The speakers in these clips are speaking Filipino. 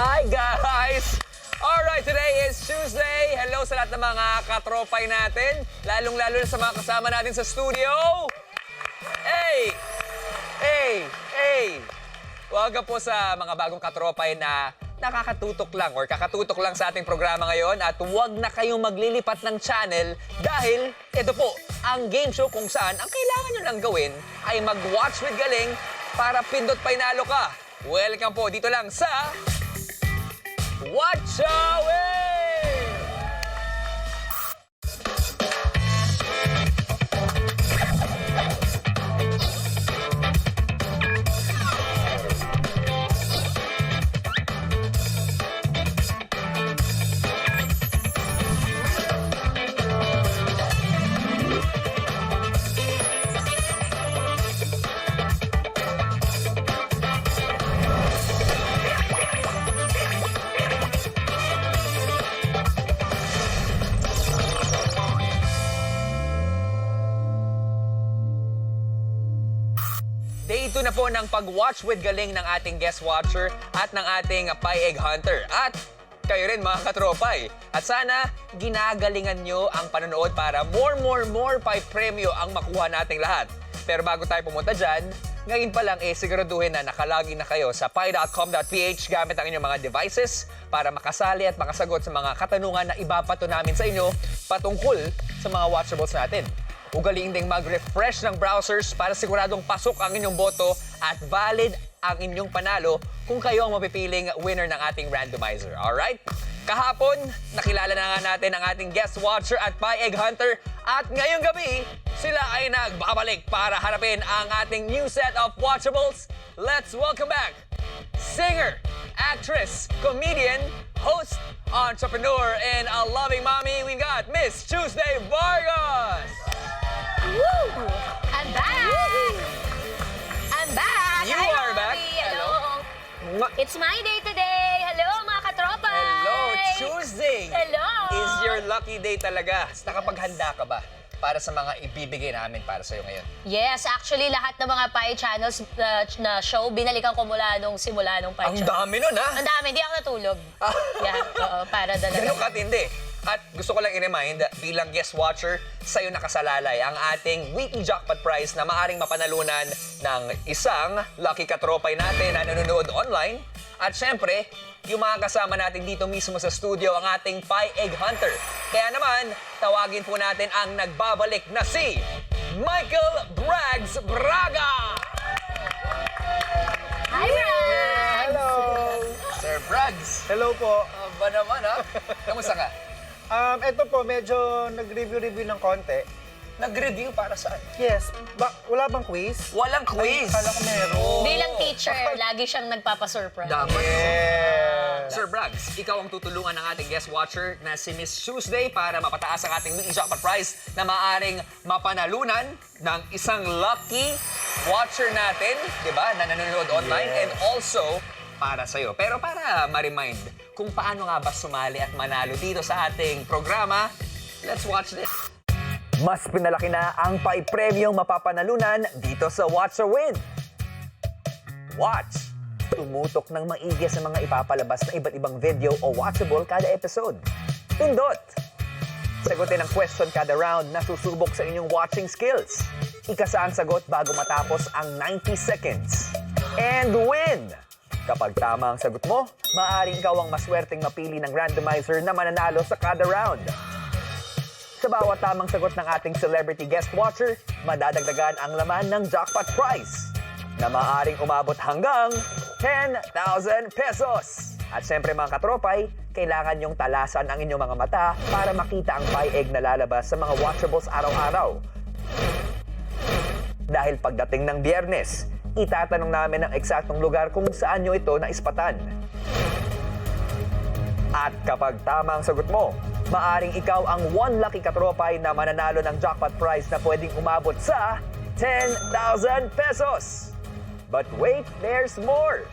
Hi guys! Alright, today is Tuesday. Hello sa lahat ng mga katropay natin. Lalong-lalo na sa mga kasama natin sa studio. Hey! Hey! Hey! Huwag po sa mga bagong katropay na nakakatutok lang or kakatutok lang sa ating programa ngayon at huwag na kayong maglilipat ng channel dahil ito po, ang game show kung saan ang kailangan nyo lang gawin ay mag-watch with galing para pindot painalo ka. Welcome po dito lang sa Watch Away! Day 2 na po ng pag-watch with galing ng ating guest watcher at ng ating Pie Egg Hunter. At kayo rin mga katropay. At sana ginagalingan nyo ang panonood para more pie premyo ang makuha nating lahat. Pero bago tayo pumunta dyan, ngayon pa lang siguraduhin na nakalagin na kayo sa pie.com.ph gamit ang inyong mga devices para makasali at makasagot sa mga katanungan na ibabato namin sa inyo patungkol sa mga watchables natin. Ugaliin ding mag-refresh ng browsers para siguradong pasok ang inyong boto at valid ang inyong panalo kung kayo ang mapipiling winner ng ating randomizer. Alright? Kahapon, nakilala na nga natin ang ating guest watcher at Pie Egg Hunter at ngayong gabi, sila ay nagbabalik para harapin ang ating new set of watchables. Let's welcome back singer, actress, comedian, host, entrepreneur, and a loving mommy. We've got Miss Tuesday Vargas! Woo! I'm back! I'm back! You Hi, are back. Mommy. Hello. Mwah! It's my day today. Hello, mga katropay! Hello, Tuesday! Hello! Is your lucky day talaga. Nakapaghanda ka ba para sa mga ibibigay namin para sa'yo ngayon? Yes, actually, lahat ng mga Pie channels na show, binalikan ko mula nung simula nung Pie Ang channel. dami nun, ha? Ang dami, hindi ako natulog. Yeah, oo, para Ganun dalaga. katindi. At gusto ko lang i-remind, bilang guest watcher, sa'yo nakasalalay ang ating weekly jackpot prize na maaring mapanalunan ng isang lucky katropay natin na nanonood online. At syempre, yung mga kasama natin dito mismo sa studio, ang ating Pie Egg Hunter. Kaya naman, tawagin po natin ang nagbabalik na si Michael Braggs Braga! Hi, Brad! Hello! Sir Braggs! Hello po. Ba naman, ha? Kamusta ka? Ito po, medyo nag-review ng konti. Nag-review para saan? Yes, wala bang quiz? Walang quiz! Ay, kala ko meron. Bilang teacher, lagi siyang nagpapasurprise. Dapat. Yes. Sir Braggs, ikaw ang tutulungan ng ating guest watcher na si Miss Tuesday para mapataas ang ating weekly jackpot prize na maaaring mapanalunan ng isang lucky watcher natin, di ba, na nanonood online and also para sa'yo. Pero para ma-remind kung paano nga ba sumali at manalo dito sa ating programa, let's watch this. Mas pinalaki na ang Pie Premium mapapanalunan dito sa Watch or Win. Watch! Tumutok ng maigi sa mga ipapalabas na iba't ibang video o watchable kada episode. Pindot! Sagutin ang question kada round na susubok sa inyong watching skills. Ikasa ang sagot bago matapos ang 90 seconds. And win! Kapag tama ang sagot mo, maaaring ikaw ang maswerteng mapili ng randomizer na mananalo sa kada round. Sa bawat tamang sagot ng ating celebrity guest watcher, madadagdagan ang laman ng jackpot prize na maaaring umabot hanggang 10,000 pesos. At syempre mga katropay, kailangan yung talasan ang inyong mga mata para makita ang pie egg na lalabas sa mga watchables araw-araw. Dahil pagdating ng Biyernes, itatanong namin ang eksaktong lugar kung saan nyo ito naispatan. At kapag tama ang sagot mo, maaring ikaw ang one lucky katropay na mananalo ng jackpot prize na pwedeng umabot sa 10,000 pesos. But wait, there's more!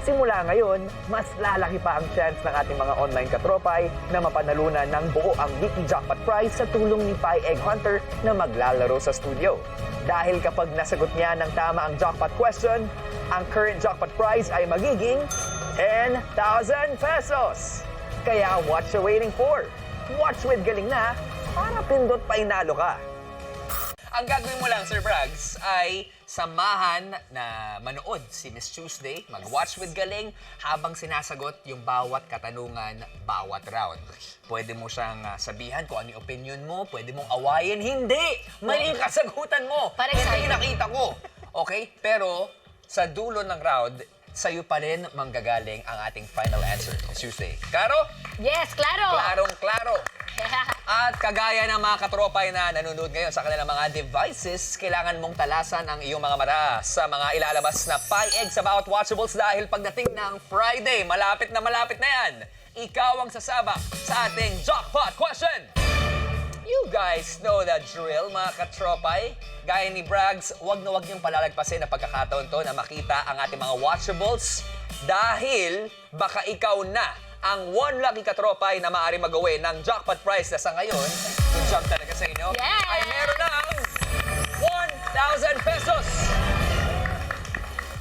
Simula ngayon, mas lalaki pa ang chance ng ating mga online katropay na mapanalunan ng buo ang weekly jackpot prize sa tulong ni Pie Egg Hunter na maglalaro sa studio. Dahil kapag nasagot niya ng tama ang jackpot question, ang current jackpot prize ay magiging 10,000 pesos. Kaya what you waiting for? Watch with Galing na para pindot pa inalo ka. Ang gagawin mo lang, Sir Brags, ay samahan na manood si Miss Tuesday, mag-watch with Galing habang sinasagot yung bawat katanungan, bawat round. Pwede mo siyang sabihan kung ano yung opinion mo, pwede mong awayin, hindi! Mali yung kasagutan mo! Parang Hindi excited. nakita ko! Okay? Pero sa dulo ng round, sa'yo pa rin manggagaling ang ating final answer, Miss Tuesday. Klaro? Yes, klaro! Klarong-klaro! At kagaya ng mga katropay na nanonood ngayon sa kanilang mga devices, kailangan mong talasan ang iyong mga mata sa mga ilalabas na pie egg sa bawat watchables dahil pagdating ng Friday, malapit na yan. Ikaw ang sasabak sa ating jackpot question! You guys know the drill, mga katropay. Gaya ni Brags, wag na wag niyong palalagpasin na pagkakataon to na makita ang ating mga watchables dahil baka ikaw na ang one lucky katropay na maaari mag-away ng jackpot prize na sa ngayon, good job talaga sa inyo, Yes! ay meron ng 1,000 pesos.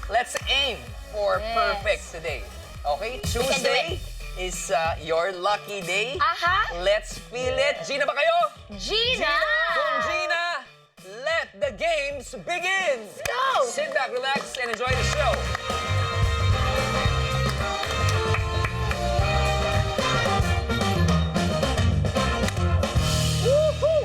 Let's aim for Yes. perfect today. Okay? can do Tuesday is your lucky day. Aha! Let's feel it. Gina ba kayo? Gina! Kung Gina, let the games begin. Go! Sit back, relax, and enjoy the show. Woohoo!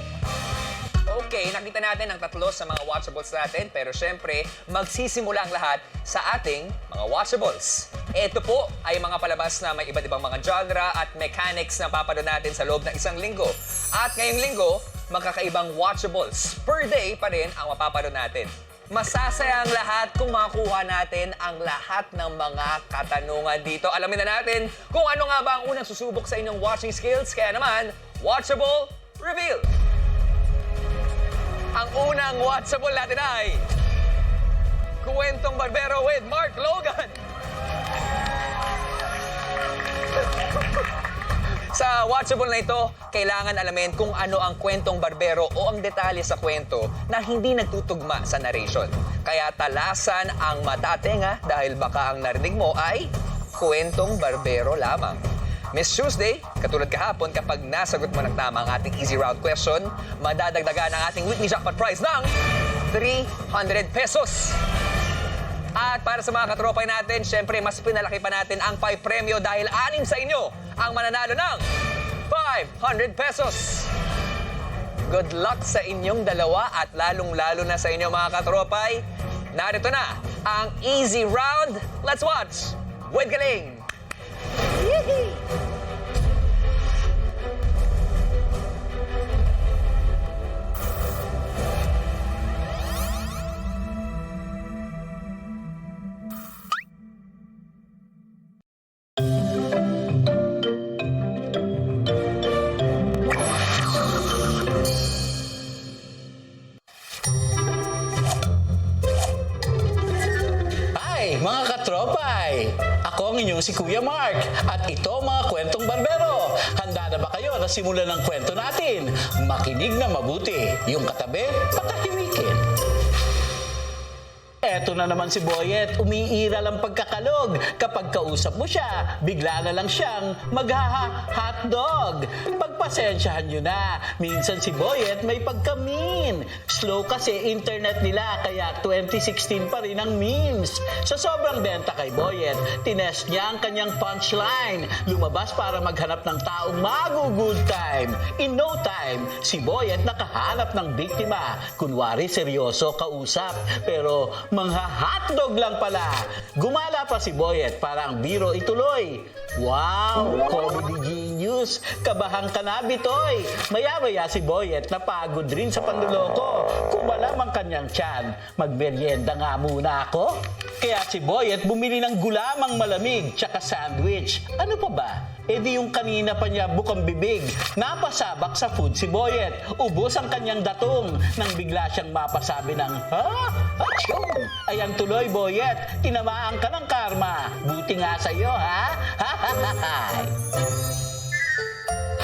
Okay, nakita natin ang tatlo sa mga watchables natin, pero syempre, magsisimula ang lahat sa ating mga watchables. Ito po ay mga palabas na may iba't ibang mga genre at mechanics na papanood natin sa loob ng isang linggo. At ngayong linggo, magkakaibang watchables per day pa rin ang mapapanood natin. Masasaya ang lahat kung makuha natin ang lahat ng mga katanungan dito. Alamin na natin kung ano nga ba ang unang susubok sa inyong watching skills. Kaya naman, Watchable Reveal! Ang unang watchable natin ay Kwentong Barbero with Mark Logan. Sa watchable na ito, kailangan alamin kung ano ang kwentong barbero o ang detalye sa kwento na hindi nagtutugma sa narration. Kaya talasan ang mata at tenga dahil baka ang narinig mo ay kwentong barbero lamang. Miss Tuesday, katulad kahapon, kapag nasagot mo ng tama ang ating easy round question, madadagdagan ang ating weekly jackpot prize ng 300 pesos. At para sa mga katropay natin, syempre mas pinalaki pa natin ang premyo dahil 6 sa inyo ang mananalo ng 500 pesos. Good luck sa inyong dalawa at lalong-lalo na sa inyo mga katropay. Narito na ang easy round. Let's watch with Galing! Yee! Hi, mga katropay! Ako ang inyong si Kuya Mark at ito mga kwentong barbero. Handa na ba kayo na simulan ng kwento natin? Makinig na mabuti. Yung katabi, patahimikin. Eto na naman si Boyet, umiiral ang pagkakalog. Kapag kausap mo siya, bigla na lang siyang maghaha-hotdog. Pagpasensyahan nyo na, minsan si Boyet may pagka-mean. Slow kasi internet nila, kaya 2016 pa rin ang memes. Sa sobrang benta kay Boyet, tinest niya ang kanyang punchline. Lumabas para maghanap ng taong mag-good time. In no time, si Boyet nakahanap ng biktima. Kunwari seryoso kausap, pero mangha-hotdog lang pala. Gumala pa si Boyet para ang biro ituloy. Wow! Comedy genius! Kabahan ka na, Bitoy! Maya-maya si Boyet napagod rin sa panluloko. Kumalam ang kanyang tiyan. Magmeryenda nga muna ako. Kaya si Boyet bumili ng gulamang malamig tsaka sandwich. Ano pa ba? E di yung kanina pa niya bukang bibig. Napasabak sa food si Boyet. Ubos ang kanyang datong nang bigla siyang mapasabi ng, ha? Achoo! Ayan tuloy, Boyet. Tinamaan ka ng karma. Buti nga sa'yo, ha?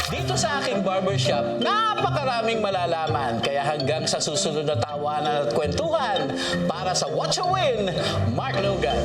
Dito sa aking barbershop, napakaraming malalaman. Kaya hanggang sa susunod na tawanan at kwentuhan, para sa Watch a Win, Mark Logan.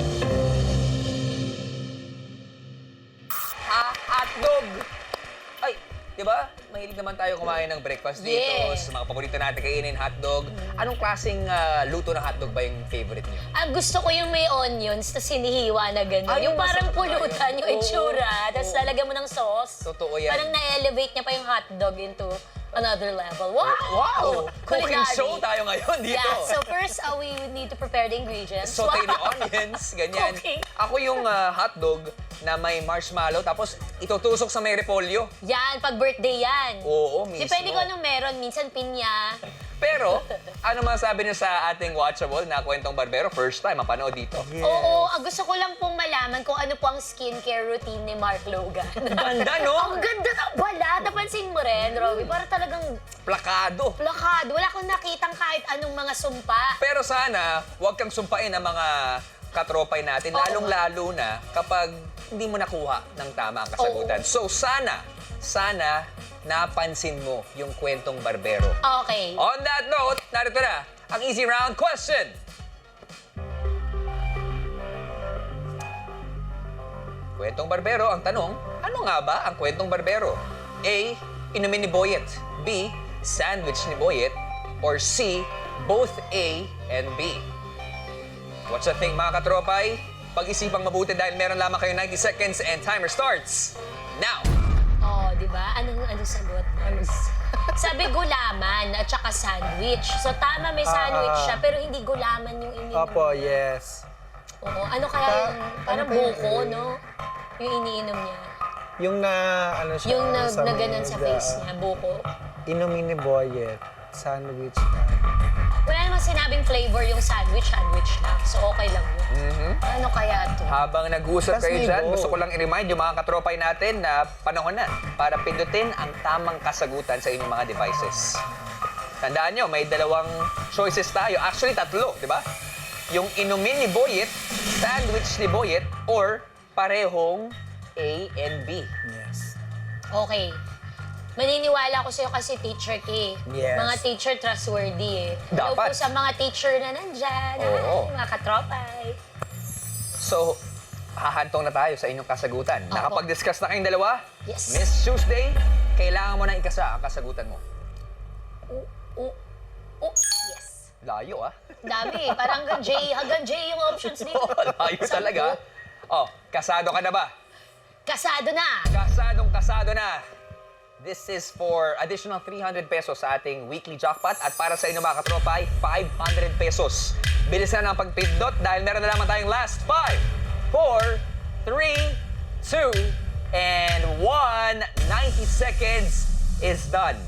di ba? Mahilig naman tayo kumain ng breakfast dito. Yeah. Sa mga paborito natin kainin, hotdog. Anong klaseng luto ng hotdog ba yung favorite niyo? Gusto ko yung may onions, tapos sinihiwa na gano'n. Ay, Yung parang masarap pulutan, yun. yung Oo. itsura, tapos lalagyan mo ng sauce. Totoo yan. Parang na-elevate niya pa yung hotdog into another level. Wow! Wow! Cooking Culinary. show tayo ngayon dito. Yeah, so first, we would need to prepare the ingredients. Saute the Wow. onions, ganyan. Cooking. Ako yung hotdog na may marshmallow, tapos itutusok sa may repolyo. Yan, pag birthday yan. Oo, mismo. Depende kung anong meron. Minsan pinya. Pero, ano masabi niyo sa ating watchable na Kwentong Barbero? First time, mapanood dito. Yes. Oo, gusto ko lang pong malaman kung ano po ang skincare routine ni Mark Logan. Ganda, no? Ang ganda ng balat. Napansin mo rin, Robby. Para talagang Plakado. plakado. Wala akong nakitang kahit anong mga sumpa. Pero sana, huwag kang sumpain ang mga katropay natin, Oo. lalong-lalo na kapag hindi mo nakuha ng tama ang kasagutan. So sana napansin mo yung Kwentong Barbero. Okay. On that note, narito na ang easy round question. Kwentong Barbero, ang tanong, ano nga ba ang Kwentong Barbero? A. Inumin ni Boyet. B. Sandwich ni Boyet. Or C. Both A and B. What's the think, mga katropay? Pag-isipang mabuti dahil meron lamang kayo 90 seconds and timer starts now. Oh, di ba? Anong sagot? Sabi gulaman at saka sandwich. So tama may sandwich siya pero hindi gulaman yung iniinom. Opo, yes. Oo. Ano kaya yung parang ano kaya buko, yun? no? Yung iniinom niya. Yung na, ano siya, Yung na may ganun sa face niya, buko. Inumin ni Boyet. Sandwich. Wala namang sinabing flavor yung sandwich lang. So okay lang yun. Ano kaya to? Habang nag-uusap Tas kayo may dyan, bowl. gusto ko lang i-remind yung mga katropay natin na panahon na para pindutin ang tamang kasagutan sa inyong mga devices. Tandaan nyo, may dalawang choices tayo. Actually, tatlo, di ba? Yung inumin ni Boyet, sandwich ni Boyet, or parehong A and B. Yes. Okay. Maniniwala ko sa'yo kasi teacher ka eh. Yes. Mga teacher trustworthy eh. Hello Dapat. po sa mga teacher na nandyan. Oo. Ay, mga katropay. So, hahantong na tayo sa inyong kasagutan. Opo. Nakapag-discuss na kayong dalawa? Yes. Miss Tuesday, kailangan mo na ikasa ang kasagutan mo. Yes. Layo, ah. Dami eh. Parang hanggang J yung options dito. Layo talaga. Oh, kasado ka na ba? Kasado na. Kasado na. This is for additional 300 pesos sa ating weekly jackpot at para sa inyo mga katropay, 500 pesos. Bilisan na ang pagpindot dahil meron na lamang tayong last 5, 4, 3, 2, and 1. 90 seconds is done.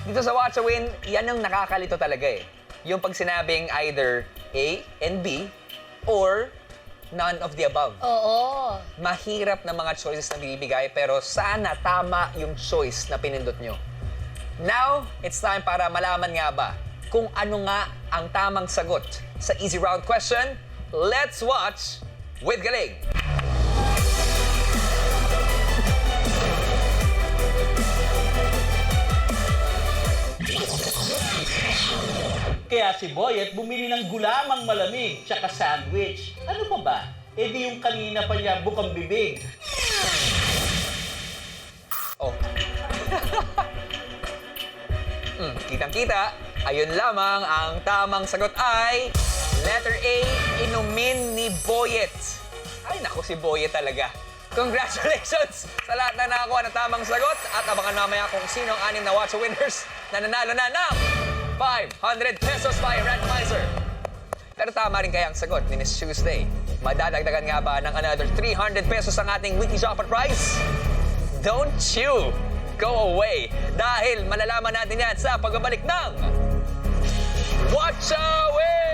Dito sa Watch a Win, yan ang nakakalito talaga eh. Yung pag sinabing either A and B or none of the above. Oo. Mahirap na mga choices na bibigay pero sana tama yung choice na pinindot nyo. Now, it's time para malaman nga ba kung ano nga ang tamang sagot sa easy round question. Let's watch with Galing! Kaya si Boyet bumili ng gulamang malamig tsaka sandwich. Ano pa ba? Eh di yung kanina pa niya bukang bibig. Oh. Kitang-kita, ayun lamang ang tamang sagot ay letter A, inumin ni Boyet. Ay, naku, si Boyet talaga. Congratulations sa lahat na nakakuha ng tamang sagot at abangan mamaya kung sino ang 6 na Watch winners na nanalo na ng 500 pesos by randomizer. Pero tama rin kaya ang sagot ni Miss Tuesday. Madadagdagan nga ba ng another 300 pesos ang ating weekly jackpot prize? Don't you go away dahil malalaman natin yan sa pagbabalik ng Watch a Win!